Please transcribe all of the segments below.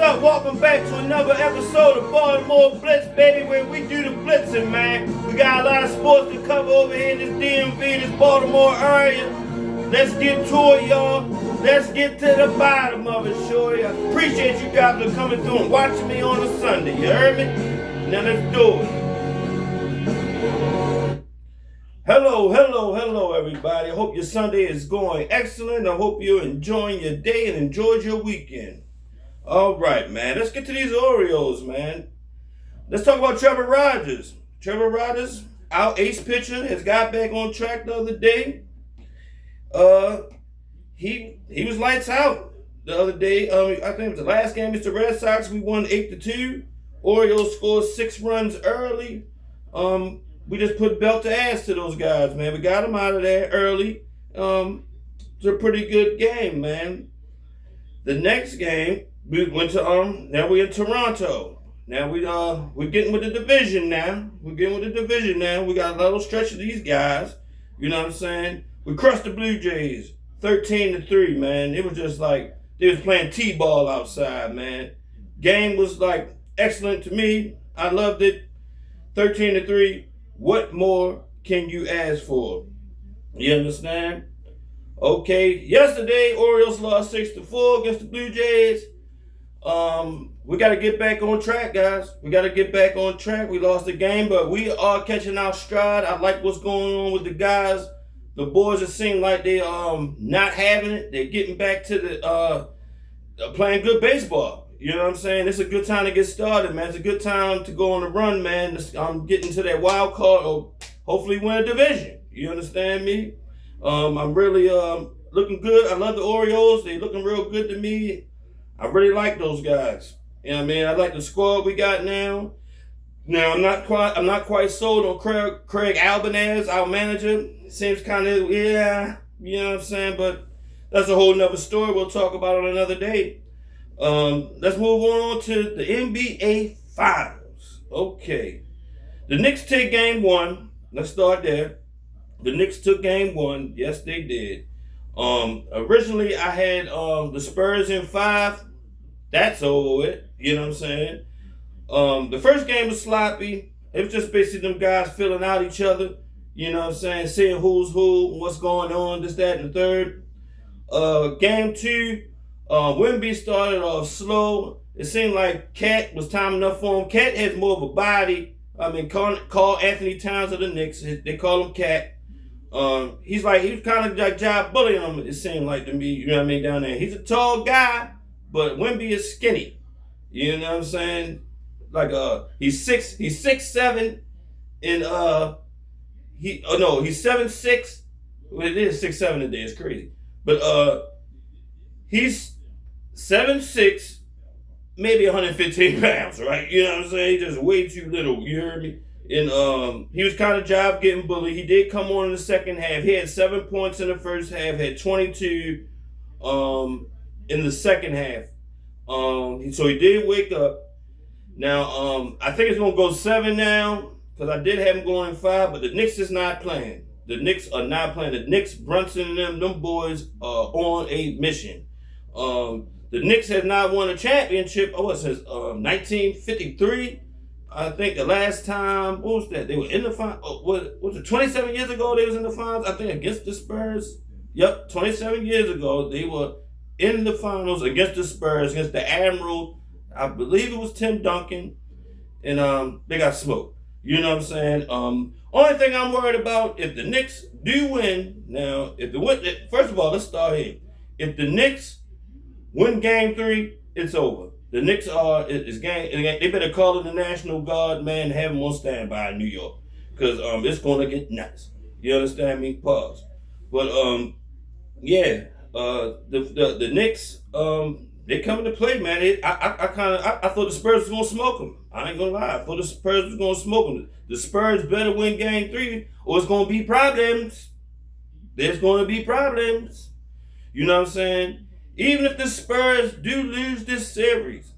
up? Welcome back to another episode of Baltimore Blitz, baby, where we do the blitzing, man. We got a lot of sports to cover over here in this DMV, this Baltimore area. Let's get to it, y'all. Let's get to the bottom of it, shorty. I appreciate you guys for coming through and watching me on a Sunday. You heard me? Now let's do it. Hello, everybody. I hope your Sunday is going excellent. I hope you're enjoying your day and enjoyed your weekend. All right, man. Let's get to these Orioles, man. Let's talk about Trevor Rogers. Trevor Rogers, our ace pitcher, has got back on track the other day. He was lights out the other day. I think it was the last game against the Red Sox. We won 8-2. Orioles scored 6 runs early. We just put belt to ass to those guys, man. We got them out of there early. It's a pretty good game, man. The next game, we went to now we're in Toronto. Now we're getting with the division now. We got a little stretch of these guys. You know what I'm saying? We crushed the Blue Jays 13-3, man. It was just like they was playing T-ball outside, man. Game was like excellent to me. I loved it. 13-3. What more can you ask for? You understand? Okay. Yesterday, Orioles lost 6-4 against the Blue Jays. We got to get back on track, guys. We got to get back on track. We lost the game, but we are catching our stride. I like what's going on with the guys. The boys, it seem like they not having it. They're getting back to the playing good baseball. You know what I'm saying? It's a good time to get started, man. It's a good time to go on the run, man. I'm getting to that wild card or hopefully win a division. You understand me? I'm really looking good. I love the Orioles. They looking real good to me. I really like those guys. You know what I mean? I like the squad we got now. Now I'm not quite sold on Craig Albanese, our manager. Seems kind of you know what I'm saying? But that's a whole nother story we'll talk about on another day. Let's move on to the NBA Finals. Okay. The Knicks take game 1. Let's start there. The Knicks took game 1. Yes, they did. Originally I had the Spurs in 5. That's over with. You know what I'm saying? The first game was sloppy. It was just basically them guys filling out each other. You know what I'm saying? Seeing who's who, what's going on, this, that, and the third. Game 2, Wemby started off slow. It seemed like Cat was time enough for him. Cat has more of a body. I mean, call Anthony Towns of the Knicks. They call him Cat. He was kind of like job bullying him, it seemed like to me. You know what I mean, down there. He's a tall guy, but Wemby is skinny. You know what I'm saying? Like he's 6'7", and he's 7'6". Well, it is 6'7" today. It's crazy, but he's 7'6", maybe 115 pounds, right? You know what I'm saying? He's just way too little. You heard me? And he was kind of job getting bullied. He did come on in the second half. He had 7 points in the first half. Had 22 in the second half. So he did wake up. Now I think it's gonna go 7 now because I did have him going in 5, but the Knicks is not playing. The Knicks are not playing. The Knicks, Brunson and them boys are on a mission. The Knicks have not won a championship, since 1953. I think the last time, what was that? They were in the finals. What was it, 27 years ago they was in the finals? I think against the Spurs. Yep, 27 years ago they were in the finals against the Spurs, against the Admiral. I believe it was Tim Duncan. And they got smoked. You know what I'm saying? Only thing I'm worried about, if the Knicks do win, now, first of all, let's start here. If the Knicks win game 3, it's over. The Knicks they better call in the National Guard, man, and have them on standby in New York. Because it's going to get nuts. You understand me? Pause. But, the Knicks, they coming to play, man. I thought the Spurs was going to smoke them. I ain't going to lie. I thought the Spurs was going to smoke them. The Spurs better win game 3 or it's going to be problems. There's going to be problems. You know what I'm saying? Even if the Spurs do lose this series,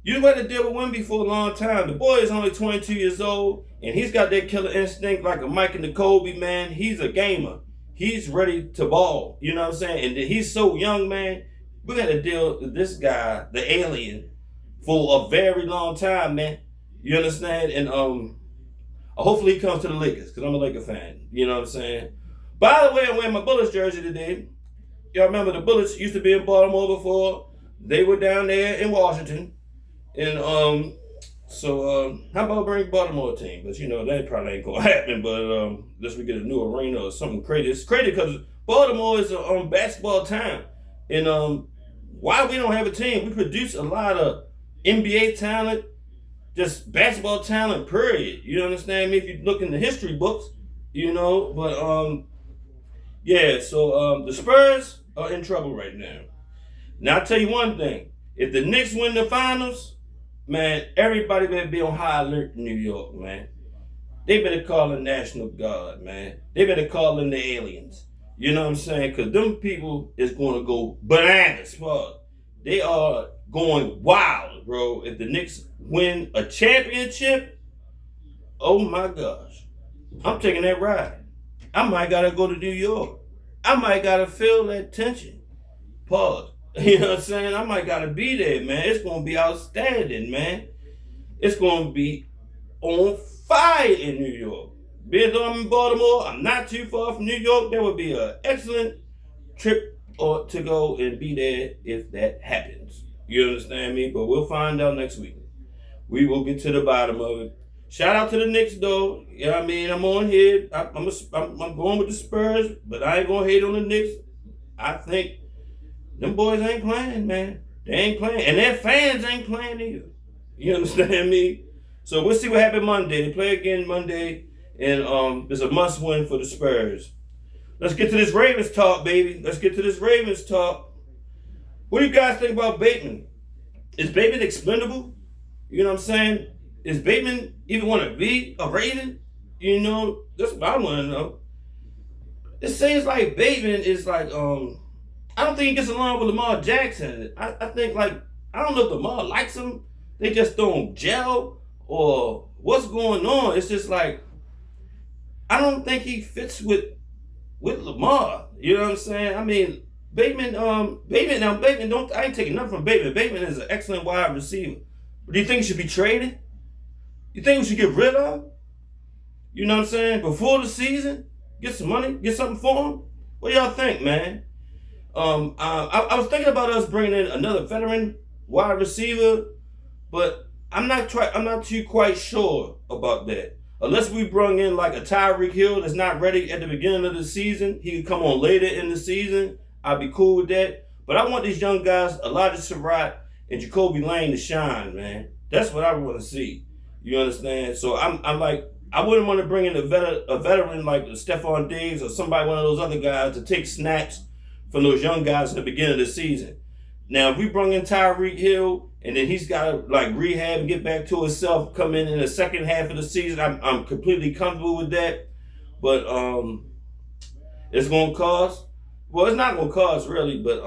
you got to deal with Wemby for a long time. The boy is only 22 years old, and he's got that killer instinct like a Mike and the Kobe, man. He's a gamer. He's ready to ball. You know what I'm saying? And he's so young, man. We got to deal with this guy, the alien, for a very long time, man. You understand? And hopefully he comes to the Lakers because I'm a Laker fan. You know what I'm saying? By the way, I'm wearing my Bullets jersey today. Y'all remember the Bullets used to be in Baltimore before they were down there in Washington. And how about bring Baltimore team? But that probably ain't gonna happen. But unless we get a new arena or something crazy. It's crazy because Baltimore is a basketball town, and why we don't have a team? We produce a lot of NBA talent, just basketball talent. Period. You understand me? If you look in the history books, But yeah. So the Spurs are in trouble right now. Now I tell you one thing: if the Knicks win the finals, man, everybody better be on high alert in New York, man. They better call the National Guard, man. They better call in the aliens. You know what I'm saying? Because them people is going to go bananas. Fuck. They are going wild, bro. If the Knicks win a championship, oh my gosh. I'm taking that ride. I might got to go to New York. I might got to feel that tension. Pause. You know what I'm saying? I might got to be there, man. It's going to be outstanding, man. It's going to be on fire in New York. Being though I'm in Baltimore, I'm not too far from New York. That would be an excellent trip to go and be there if that happens. You understand me? But we'll find out next week. We will get to the bottom of it. Shout out to the Knicks, though. You know what I mean? I'm on here. I'm going with the Spurs, but I ain't going to hate on the Knicks. I think them boys ain't playing, man. They ain't playing. And their fans ain't playing either. You understand me? So we'll see what happens Monday. They play again Monday, and it's a must win for the Spurs. Let's get to this Ravens talk, baby. Let's get to this Ravens talk. What do you guys think about Bateman? Is Bateman expendable? You know what I'm saying? Is Bateman even want to be a Raven? That's what I want to know. It seems like Bateman is like, I don't think he gets along with Lamar Jackson. I think I don't know if Lamar likes him. They just don't gel or what's going on. It's just like, I don't think he fits with Lamar. You know what I'm saying? I mean, Bateman, I ain't taking nothing from Bateman. Bateman is an excellent wide receiver. But do you think he should be traded? You think we should get rid of him? You know what I'm saying? Before the season? Get some money? Get something for him? What do y'all think, man? I was thinking about us bringing in another veteran wide receiver, but I'm not too quite sure about that. Unless we bring in like a Tyreek Hill that's not ready at the beginning of the season, he could come on later in the season. I'd be cool with that. But I want these young guys, Elijah Surratt and Jacoby Lane, to shine, man. That's what I want to see. You understand? So I'm like, I wouldn't want to bring in a veteran like Stephon Diggs or somebody, one of those other guys, to take snaps from those young guys at the beginning of the season. Now, if we bring in Tyreek Hill and then he's got to rehab and get back to himself, come in the second half of the season, I'm completely comfortable with that. But it's going to cost. Well, it's not going to cost really, but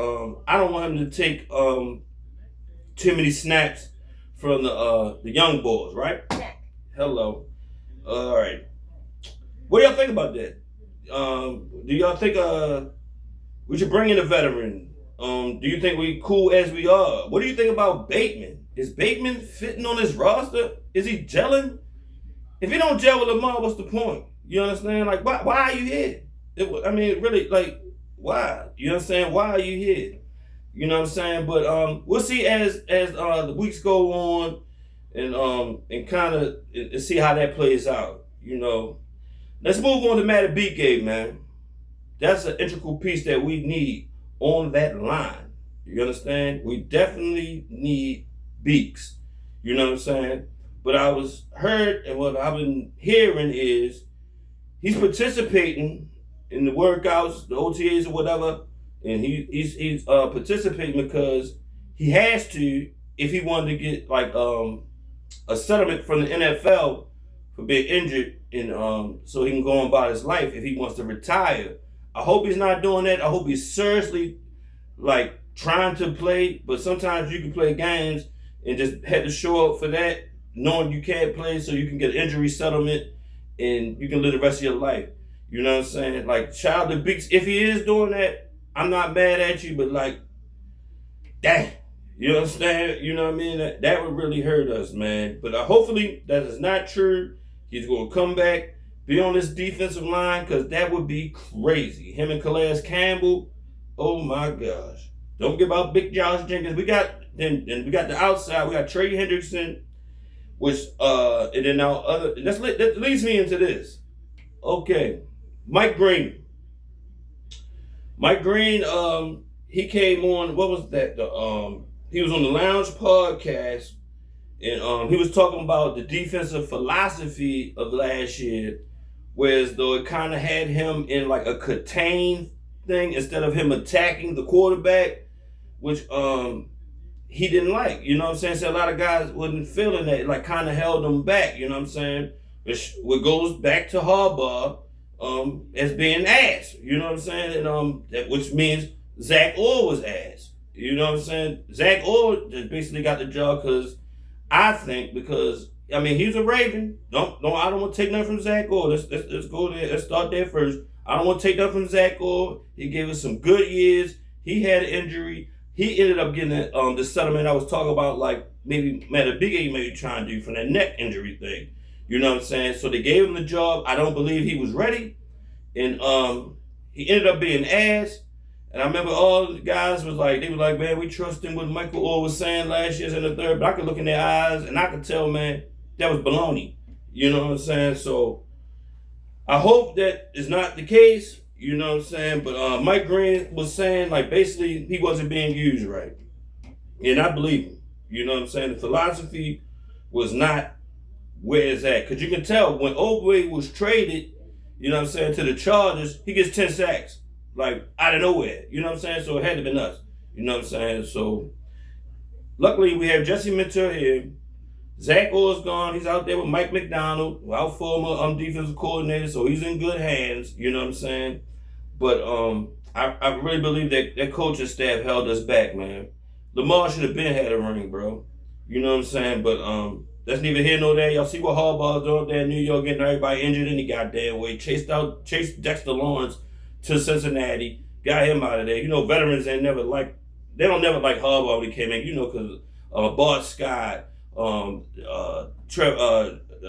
I don't want him to take too many snaps from the young boys, right? Hello. All right. What do y'all think about that? Do y'all think we should bring in a veteran? Do you think we cool as we are? What do you think about Bateman? Is Bateman fitting on this roster? Is he gelling? If he don't gel with Lamar, what's the point? You understand? Why are you here? Really, why? You understand? Why are you here? You know what I'm saying? But we'll see as the weeks go on, and kind of see how that plays out. Let's move on to Matty BK, man. That's an integral piece that we need on that line. You understand? We definitely need Beaks. You know what I'm saying? But I was heard, and what I've been hearing is he's participating in the workouts, the OTAs or whatever, and he's participating because he has to if he wanted to get a settlement from the NFL for being injured, and so he can go on about his life if he wants to retire. I hope he's not doing that. I hope he's seriously trying to play, but sometimes you can play games and just had to show up for that, knowing you can't play so you can get an injury settlement and you can live the rest of your life. You know what I'm saying? Shout out to Beaks. If he is doing that, I'm not mad at you, but damn, You understand? You know what I mean? That would really hurt us, man. But hopefully that is not true. He's going to come back, be on this defensive line, because that would be crazy. Him and Calais Campbell, oh my gosh. Don't forget about Big Josh Jenkins. We got we got the outside. We got Trey Hendrickson, which and then now that leads me into this. Okay, Mike Green. Mike Green, he came on. What was that? He was on the Lounge podcast, and he was talking about the defensive philosophy of last year, whereas though it kind of had him in like a contain thing instead of him attacking the quarterback, which he didn't like. You know what I'm saying? So a lot of guys wasn't feeling that. It like kind of held them back. You know what I'm saying? What goes back to Harbaugh as being ass. You know what I'm saying? And which means Zach Orr was ass. You know what I'm saying? Zach Orr just basically got the job because I mean he's a Raven. I don't want to take nothing from Zach Orr. Let's go there. Let's start there first. I don't want to take nothing from Zach Orr. He gave us some good years. He had an injury. He ended up getting the settlement I was talking about, like maybe Big A maybe trying to do from that neck injury thing. You know what I'm saying? So they gave him the job. I don't believe he was ready. And he ended up being ass. And I remember all the guys they were like, man, we trust him what Michael Orr was saying last year and the third. But I could look in their eyes and I could tell, man, that was baloney. You know what I'm saying? So I hope that is not the case. You know what I'm saying? But Mike Green was saying, like, basically he wasn't being used right. And I believe him. You know what I'm saying? The philosophy was not where it's at. Because you can tell when Ogwe was traded, you know what I'm saying, to the Chargers, he gets 10 sacks. Like, out of nowhere. You know what I'm saying? So it had to be us. You know what I'm saying? So, luckily, we have Jesse Minter here. Zach Orr's gone. He's out there with Mike McDonald, our former defensive coordinator, so he's in good hands. You know what I'm saying? But I really believe that coaching staff held us back, man. Lamar should have been had a ring, bro. You know what I'm saying? But that's neither here nor there. Y'all see what Harbaugh's doing up there in New York, getting everybody injured in the goddamn way. Chased Dexter Lawrence to Cincinnati, got him out of there. You know, veterans they don't never like Harbaugh when he came in. You know, because Bart Scott,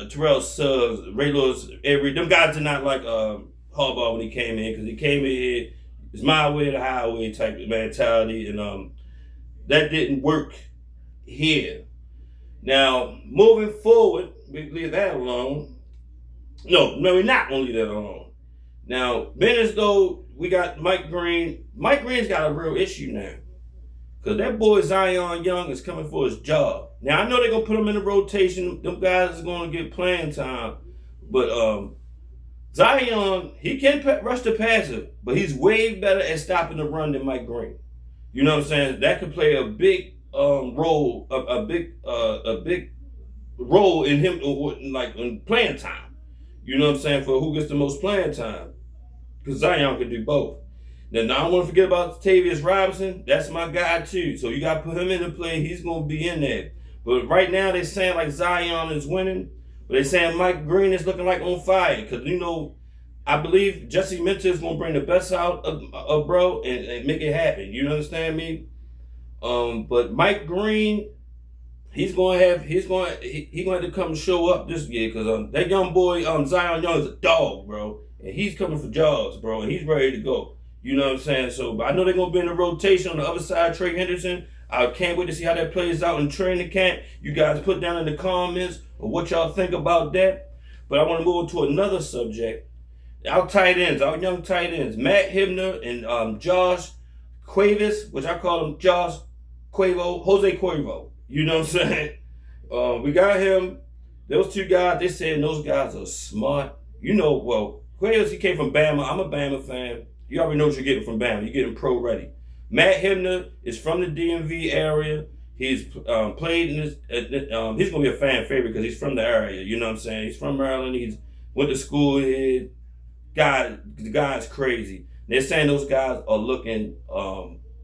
Terrell Suggs, Ray Lewis, them guys did not like Harbaugh when he came in, because he came in here, it's my way or the highway type of mentality, and that didn't work here. Now, moving forward, we leave that alone. No, we're not going to leave that alone. Now, being as though we got Mike Green's got a real issue now. Because that boy Zion Young is coming for his job. Now, I know they're going to put him in the rotation. Them guys is going to get playing time. But Zion, he can rush the passer, but he's way better at stopping the run than Mike Green. You know what I'm saying? That could play a big role, a big role in him, like in playing time. You know what I'm saying? For who gets the most playing time. Because Zion can do both. Now, I don't want to forget about Tavius Robinson. That's my guy, too. So you got to put him into play. He's going to be in there. But right now, they're saying like Zion is winning. But they're saying Mike Green is looking like on fire. Because, you know, I believe Jesse Minter is going to bring the best out of bro and make it happen. You understand me? But Mike Green, he's going to have to come show up this year. Because that young boy, Zion Young, is a dog, bro. And he's coming for jobs, bro. And he's ready to go. You know what I'm saying? So, but I know they're going to be in the rotation on the other side, Trey Henderson. I can't wait to see how that plays out in training camp. You guys put down in the comments of what y'all think about that. But I want to move on to another subject. Our tight ends, our young tight ends, Matt Hibner and Josh Cuevas, which I call him Jose Cuervo. You know what I'm saying? We got him. Those two guys, they saying those guys are smart. You know, well, Cuevas, he came from Bama. I'm a Bama fan. You already know what you're getting from Bama. You're getting pro ready. Matt Hibner is from the DMV area. He's played in this. He's going to be a fan favorite because he's from the area. You know what I'm saying? He's from Maryland. He's went to school here. The guy's crazy. They're saying those guys are looking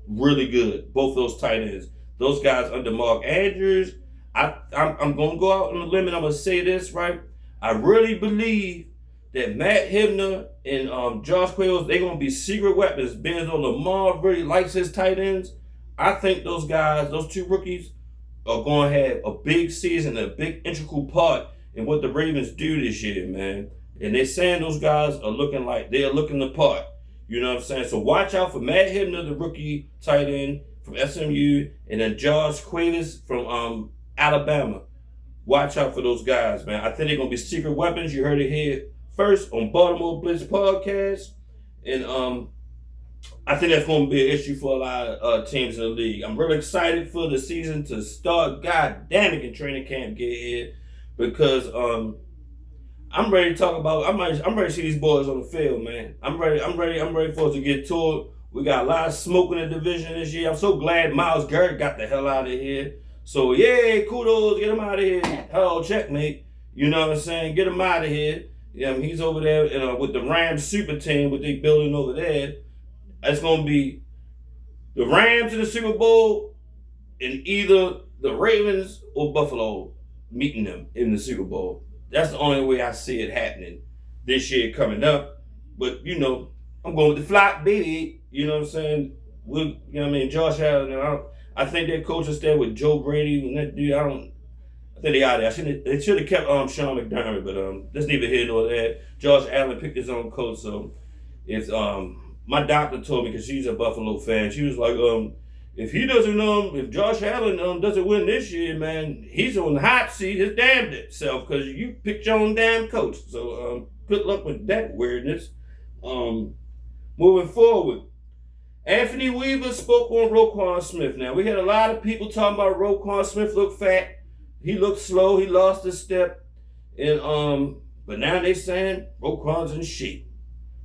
really good. Both those tight ends. Those guys under Mark Andrews. I'm going to go out on a limb and I'm going to say this, right? I really believe that Matt Hibner and Josh Cuevas, they're going to be secret weapons. Being as though Lamar really likes his tight ends, I think those guys, those two rookies, are going to have a big season, a big integral part in what the Ravens do this year, man. And they're saying those guys are looking like they are looking the part. You know what I'm saying? So watch out for Matt Hibner, the rookie tight end from SMU, and then Josh Quavis from Alabama. Watch out for those guys, man. I think they're gonna be secret weapons. You heard it here first on Baltimore Blitz podcast, and I think that's going to be an issue for a lot of teams in the league. I'm really excited for the season to start. God damn it, can training camp get here? Because I'm ready to talk about. I'm ready to see these boys on the field, man. I'm ready for us to get to it. We got a lot of smoke in the division this year. I'm so glad Myles Garrett got the hell out of here. So yeah, kudos, get him out of here. Hello, checkmate. You know what I'm saying? Get him out of here. Yeah, he's over there with the Rams super team, what they building over there. It's going to be the Rams in the Super Bowl and either the Ravens or Buffalo meeting them in the Super Bowl. That's the only way I see it happening this year coming up. But, I'm going with the flock, baby. You know what I'm saying? Josh Allen, I think their coach is there with Joe Brady and that dude. I think they out there. They should have kept Sean McDermott, but that's neither here nor there. Josh Allen picked his own coach, so it's my doctor told me, because she's a Buffalo fan, she was like, if Josh Allen doesn't win this year, man, he's on the hot seat his damn self, because you picked your own damn coach. So good luck with that weirdness. Moving forward, Anthony Weaver spoke on Roquan Smith. Now, we had a lot of people talking about Roquan Smith looked fat. He looked slow. He lost a step. And but now they saying Roquan's in shape.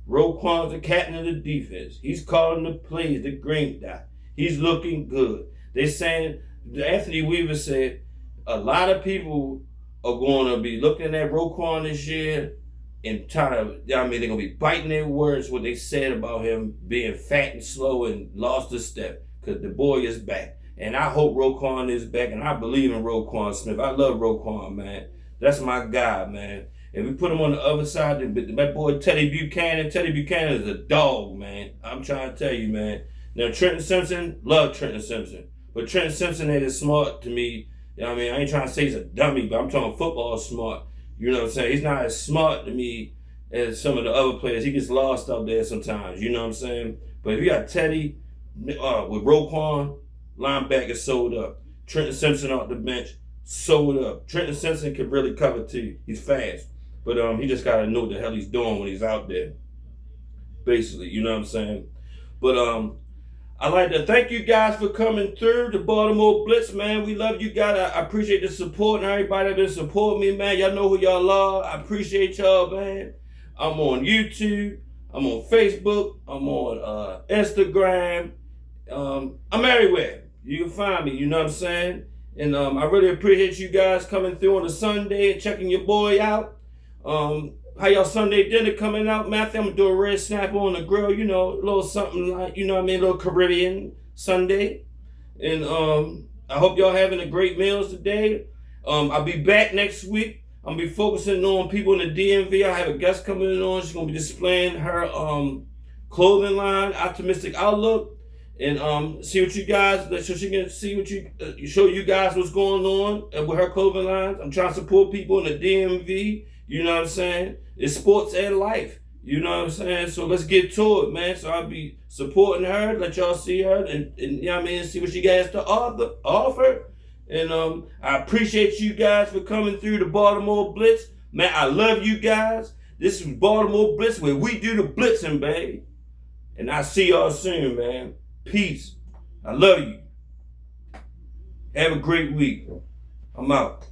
Roquan's the captain of the defense. He's calling the plays, the green dot. He's looking good. They're saying, Anthony Weaver said, a lot of people are going to be looking at Roquan this year and they're going to be biting their words what they said about him being fat and slow and lost a step, because the boy is back. And I hope Roquan is back, and I believe in Roquan Smith. I love Roquan, man. That's my guy, man. If we put him on the other side, that boy Teddy Buchanan is a dog, man. I'm trying to tell you, man. Now, Trenton Simpson, love Trenton Simpson. But Trenton Simpson ain't as smart to me. I ain't trying to say he's a dummy, but I'm talking football smart. You know what I'm saying? He's not as smart to me as some of the other players. He gets lost up there sometimes. You know what I'm saying? But if you got Teddy with Roquan, linebacker sold up. Trenton Simpson off the bench, sold up. Trenton Simpson can really cover too. He's fast. But he just got to know what the hell he's doing when he's out there. Basically, you know what I'm saying? But I'd like to thank you guys for coming through the Baltimore Blitz, man. We love you guys. I appreciate the support and everybody that been supporting me, man. Y'all know who y'all are. I appreciate y'all, man. I'm on YouTube. I'm on Facebook. I'm on Instagram. I'm everywhere. You can find me, you know what I'm saying? And I really appreciate you guys coming through on a Sunday and checking your boy out. How y'all Sunday dinner coming out, man? I think I'm gonna do a red snapper on the grill, a little something like, a little Caribbean Sunday. And I hope y'all having a great meals today. I'll be back next week. I'm gonna be focusing on people in the DMV. I have a guest coming in on. She's gonna be displaying her clothing line, Optimistic Outlook, and see what you guys, so she can see what show you guys what's going on with her clothing lines. I'm trying to support people in the DMV. You know what I'm saying? It's sports and life. You know what I'm saying? So let's get to it, man. So I'll be supporting her, let y'all see her, and see what she has to offer. And I appreciate you guys for coming through the Baltimore Blitz. Man, I love you guys. This is Baltimore Blitz, where we do the blitzing, baby. And I'll see y'all soon, man. Peace. I love you. Have a great week. I'm out.